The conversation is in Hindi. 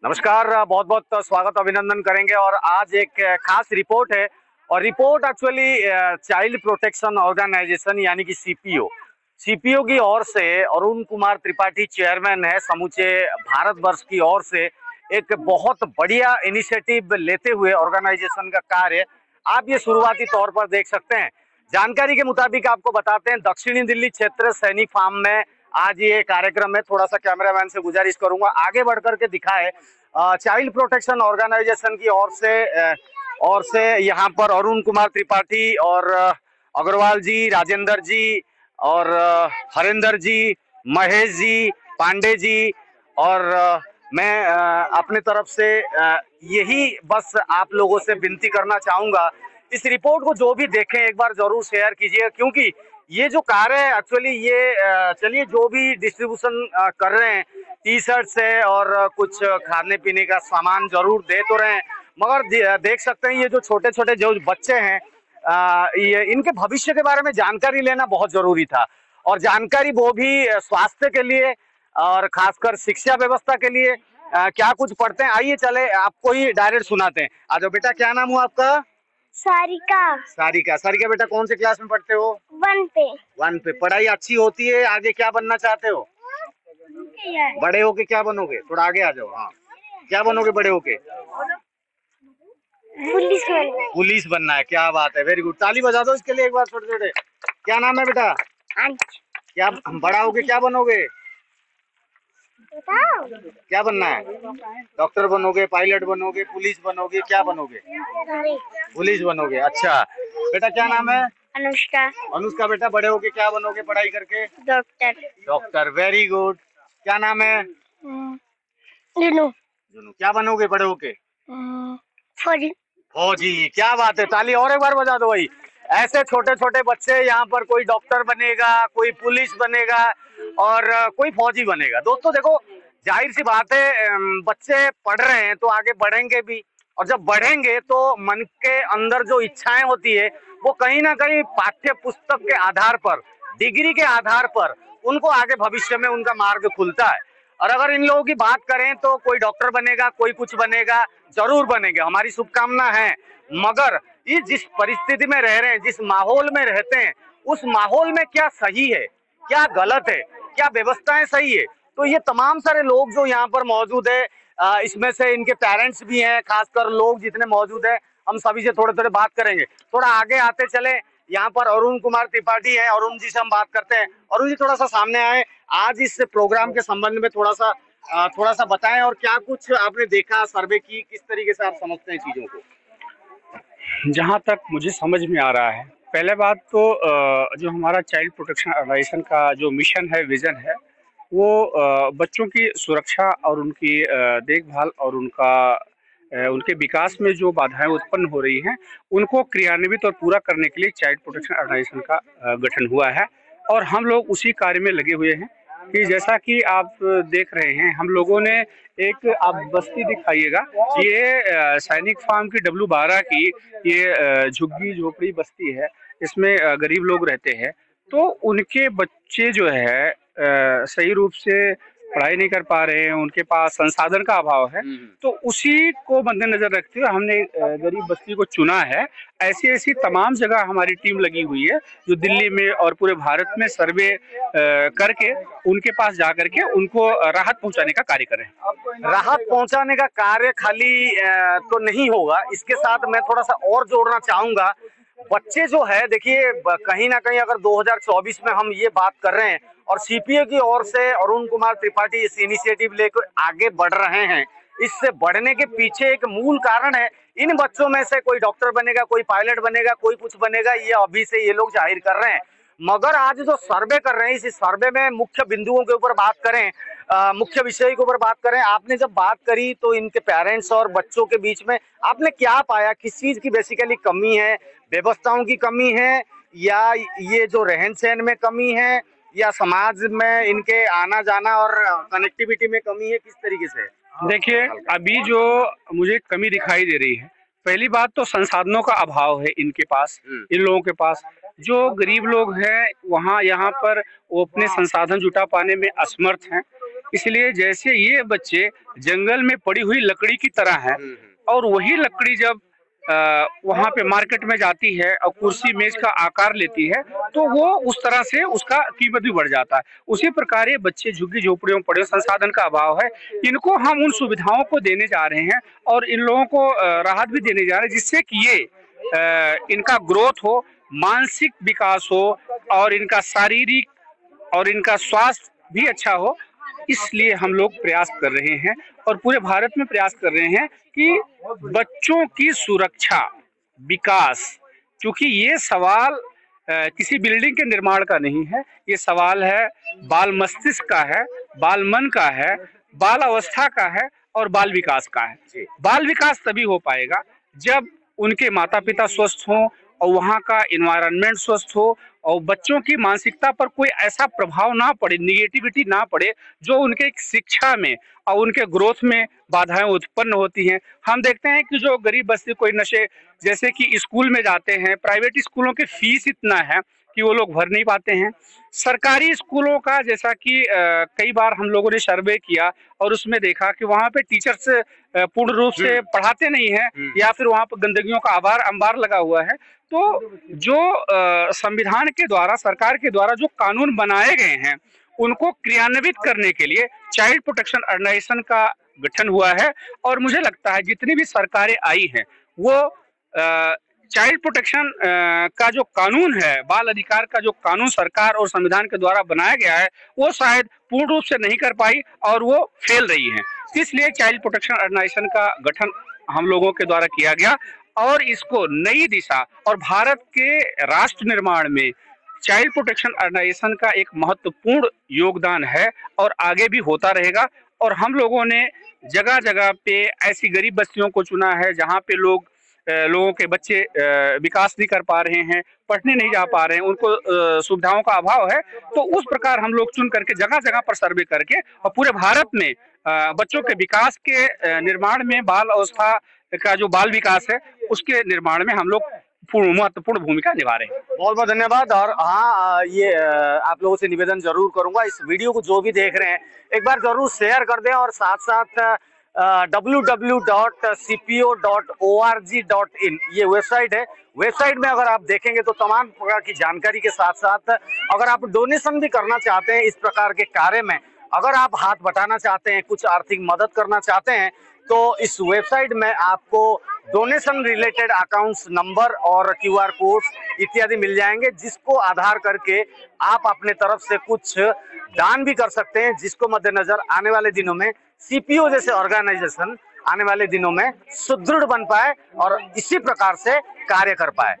नमस्कार, बहुत बहुत स्वागत अभिनंदन करेंगे। और आज एक खास रिपोर्ट है और report actually child protection organization यानी कि सीपीओ की ओर से अरुण कुमार त्रिपाठी चेयरमैन है। समूचे भारतवर्ष की ओर से एक बहुत बढ़िया इनिशिएटिव लेते हुए ऑर्गेनाइजेशन का कार्य आप ये शुरुआती तौर पर देख सकते हैं। जानकारी के मुताबिक आपको बताते हैं, दक्षिणी दिल्ली क्षेत्र सैनिक फार्म में आज ये कार्यक्रम है। थोड़ा सा कैमरामैन से गुजारिश करूंगा आगे बढ़कर के दिखाए। चाइल्ड प्रोटेक्शन ऑर्गेनाइजेशन की ओर से यहाँ पर अरुण कुमार त्रिपाठी और अग्रवाल जी, राजेंद्र जी और हरिंदर जी, महेश जी, पांडे जी और मैं अपने तरफ से यही बस आप लोगों से विनती करना चाहूंगा, इस रिपोर्ट को जो भी देखें एक बार जरूर शेयर कीजिए, क्योंकि ये जो कार्य है एक्चुअली ये चलिए जो भी डिस्ट्रीब्यूशन कर रहे हैं टी शर्ट से और कुछ खाने पीने का सामान जरूर दे तो रहे हैं, मगर देख सकते हैं ये जो छोटे छोटे जो बच्चे हैं ये इनके भविष्य के बारे में जानकारी लेना बहुत जरूरी था। और जानकारी वो भी स्वास्थ्य के लिए और खासकर शिक्षा व्यवस्था के लिए क्या कुछ पढ़ते हैं। आइए चले आपको ही डायरेक्ट सुनाते हैं। आ जाओ बेटा, क्या नाम हुआ आपका? सारिका। सारिका बेटा, कौन से क्लास में पढ़ते हो? 1 पे। पढ़ाई अच्छी होती है, आगे क्या बनना चाहते हो? बड़े होके क्या बनोगे? थोड़ा आगे आ जाओ। हाँ, क्या बनोगे बड़े होके? पुलिस बनना है। क्या बात है, वेरी गुड। ताली बजा दो इसके लिए एक बार छोटे छोटे। क्या नाम है बेटा? क्या बड़ा होके क्या बनोगे? क्या बनना है? डॉक्टर बनोगे, पायलट बनोगे, पुलिस बनोगे, क्या बनोगे? पुलिस बनोगे। अच्छा बेटा, क्या नाम है? अनुष्का बेटा, बड़े होके क्या बनोगे पढ़ाई करके? Doctor, very good. क्या नाम है? जुनू। क्या बनोगे बड़े होके? फौजी। क्या बात है, ताली और एक बार बजा दो भाई। ऐसे छोटे छोटे बच्चे यहाँ पर, कोई डॉक्टर बनेगा, कोई पुलिस बनेगा और कोई फौजी बनेगा। दोस्तों देखो, जाहिर सी बात है बच्चे पढ़ रहे हैं तो आगे बढ़ेंगे भी, और जब बढ़ेंगे तो मन के अंदर जो इच्छाएं होती है वो कहीं ना कहीं पाठ्य पुस्तक के आधार पर, डिग्री के आधार पर उनको आगे भविष्य में उनका मार्ग खुलता है। और अगर इन लोगों की बात करें तो कोई डॉक्टर बनेगा, कोई कुछ बनेगा, जरूर बनेगा, हमारी शुभकामना है। मगर ये जिस परिस्थिति में रह रहे हैं, जिस माहौल में रहते हैं, उस माहौल में क्या सही है, क्या गलत है, क्या व्यवस्थाएं सही है, तो ये तमाम सारे लोग जो यहाँ पर मौजूद है, इसमें से इनके पेरेंट्स भी हैं, खासकर लोग जितने मौजूद हैं, हम सभी से थोड़े थोड़े बात करेंगे। थोड़ा आगे आते चले, यहाँ पर अरुण कुमार त्रिपाठी है, अरुण जी से हम बात करते हैं। अरुण जी थोड़ा सा सामने आए, आज इस प्रोग्राम के संबंध में थोड़ा सा बताएं और क्या कुछ आपने देखा, सर्वे की, किस तरीके से आप समझते हैं चीजों को? जहाँ तक मुझे समझ में आ रहा है, पहले बात तो जो हमारा चाइल्ड प्रोटेक्शन ऑर्गेनाइजेशन का जो मिशन है, विजन है, वो बच्चों की सुरक्षा और उनकी देखभाल और उनके विकास में जो बाधाएं उत्पन्न हो रही हैं उनको क्रियान्वित और पूरा करने के लिए चाइल्ड प्रोटेक्शन ऑर्गेनाइजेशन का गठन हुआ है। और हम लोग उसी कार्य में लगे हुए हैं कि जैसा कि आप देख रहे हैं, हम लोगों ने एक, आप बस्ती दिखाइएगा, ये सैनिक फार्म की W12 की ये झुग्गी झोपड़ी बस्ती है। इसमें गरीब लोग रहते हैं, तो उनके बच्चे जो है सही रूप से पढ़ाई नहीं कर पा रहे हैं, उनके पास संसाधन का अभाव है। तो उसी को मद्देनजर रखते हुए हमने गरीब बस्ती को चुना है। ऐसी ऐसी तमाम जगह हमारी टीम लगी हुई है जो दिल्ली में और पूरे भारत में सर्वे करके उनके पास जा करके उनको राहत पहुंचाने का कार्य करें। राहत पहुंचाने का कार्य खाली तो नहीं होगा, इसके साथ मैं थोड़ा सा और जोड़ना चाहूंगा। बच्चे जो है, देखिए कहीं ना कहीं अगर 2024 में हम ये बात कर रहे हैं और सीपीओ की ओर से अरुण कुमार त्रिपाठी इस इनिशिएटिव लेकर आगे बढ़ रहे हैं, इससे बढ़ने के पीछे एक मूल कारण है, इन बच्चों में से कोई डॉक्टर बनेगा, कोई पायलट बनेगा, कोई कुछ बनेगा, ये अभी से ये लोग जाहिर कर रहे हैं। मगर आज जो सर्वे कर रहे हैं, इस सर्वे में मुख्य बिंदुओं के ऊपर बात करें, मुख्य विषय के ऊपर बात करें, आपने जब बात करी तो इनके पेरेंट्स और बच्चों के बीच में आपने क्या पाया? किस चीज की बेसिकली कमी है? व्यवस्थाओं की कमी है, या ये जो रहन सहन में कमी है, या समाज में इनके आना जाना और कनेक्टिविटी में कमी है? किस तरीके से? देखिए, अभी जो मुझे कमी दिखाई दे रही है, पहली बात तो संसाधनों का अभाव है इनके पास, इन लोगों के पास। जो गरीब लोग हैं वहाँ यहाँ पर वो अपने संसाधन जुटा पाने में असमर्थ हैं। इसलिए जैसे ये बच्चे जंगल में पड़ी हुई लकड़ी की तरह है, और वही लकड़ी जब वहां पे मार्केट में जाती है और कुर्सी मेज का आकार लेती है, तो वो उस तरह से उसका कीमत भी बढ़ जाता है। उसी प्रकार ये बच्चे झुग्गी झोपड़ियों में पड़े, संसाधन का अभाव है, इनको हम उन सुविधाओं को देने जा रहे हैं और इन लोगों को राहत भी देने जा रहे हैं, जिससे कि ये इनका ग्रोथ हो, मानसिक विकास हो और इनका शारीरिक और इनका स्वास्थ्य भी अच्छा हो। इसलिए हम लोग प्रयास कर रहे हैं और पूरे भारत में प्रयास कर रहे हैं कि बच्चों की सुरक्षा, विकास, क्योंकि ये सवाल किसी बिल्डिंग के निर्माण का नहीं है, ये सवाल है बाल मस्तिष्क का है, बाल मन का है, बाल अवस्था का है और बाल विकास का है। बाल विकास तभी हो पाएगा जब उनके माता पिता स्वस्थ हों और वहाँ का इन्वायरमेंट स्वस्थ हो और बच्चों की मानसिकता पर कोई ऐसा प्रभाव ना पड़े, निगेटिविटी ना पड़े, जो उनके शिक्षा में और उनके ग्रोथ में बाधाएं उत्पन्न होती हैं। हम देखते हैं कि जो गरीब बस्ती कोई नशे, जैसे कि स्कूल में जाते हैं, प्राइवेट स्कूलों की फीस इतना है कि वो लोग भर नहीं पाते हैं। सरकारी स्कूलों का जैसा कि कई बार हम लोगों ने सर्वे किया और उसमें देखा कि वहाँ पे टीचर्स पूर्ण रूप से पढ़ाते नहीं है या फिर वहाँ पर गंदगियों का अंबार लगा हुआ है। तो जो संविधान के द्वारा, सरकार के द्वारा जो कानून बनाए गए हैं, उनको क्रियान्वित करने के लिए चाइल्ड प्रोटेक्शन ऑर्गेनाइजेशन का गठन हुआ है। और मुझे लगता है जितनी भी सरकारें आई हैं वो चाइल्ड प्रोटेक्शन का जो कानून है, बाल अधिकार का जो कानून सरकार और संविधान के द्वारा बनाया गया है, वो शायद पूर्ण रूप से नहीं कर पाई और वो फेल रही है। इसलिए चाइल्ड प्रोटेक्शन ऑर्गेनाइजेशन का गठन हम लोगों के द्वारा किया गया और इसको नई दिशा, और भारत के राष्ट्र निर्माण में चाइल्ड प्रोटेक्शन ऑर्गेनाइजेशन का एक महत्वपूर्ण योगदान है और आगे भी होता रहेगा। और हम लोगों ने जगह जगह पे ऐसी गरीब बस्तियों को चुना है जहाँ पे लोगों के बच्चे विकास नहीं कर पा रहे हैं, पढ़ने नहीं जा पा रहे हैं, उनको सुविधाओं का अभाव है। तो उस प्रकार हम लोग चुन करके जगह जगह पर सर्वे करके और पूरे भारत में बच्चों के विकास के निर्माण में, बाल अवस्था का जो बाल विकास है उसके निर्माण में हम लोग महत्वपूर्ण भूमिका निभा रहे हैं। बहुत बहुत धन्यवाद। और हाँ, ये आप लोगों से निवेदन जरूर करूंगा, इस वीडियो को जो भी देख रहे हैं एक बार जरूर शेयर कर दें और साथ साथ www.cpo.org.in ये वेबसाइट है। वेबसाइट में अगर आप देखेंगे तो तमाम प्रकार की जानकारी के साथ साथ अगर आप डोनेशन भी करना चाहते हैं इस प्रकार के कार्य में, अगर आप हाथ बटाना चाहते हैं, कुछ आर्थिक मदद करना चाहते हैं, तो इस वेबसाइट में आपको डोनेशन रिलेटेड अकाउंट्स नंबर और QR कोड इत्यादि मिल जाएंगे, जिसको आधार करके आप अपने तरफ से कुछ दान भी कर सकते हैं, जिसको मद्देनजर आने वाले दिनों में CPO जैसे ऑर्गेनाइजेशन आने वाले दिनों में सुदृढ़ बन पाए और इसी प्रकार से कार्य कर पाए।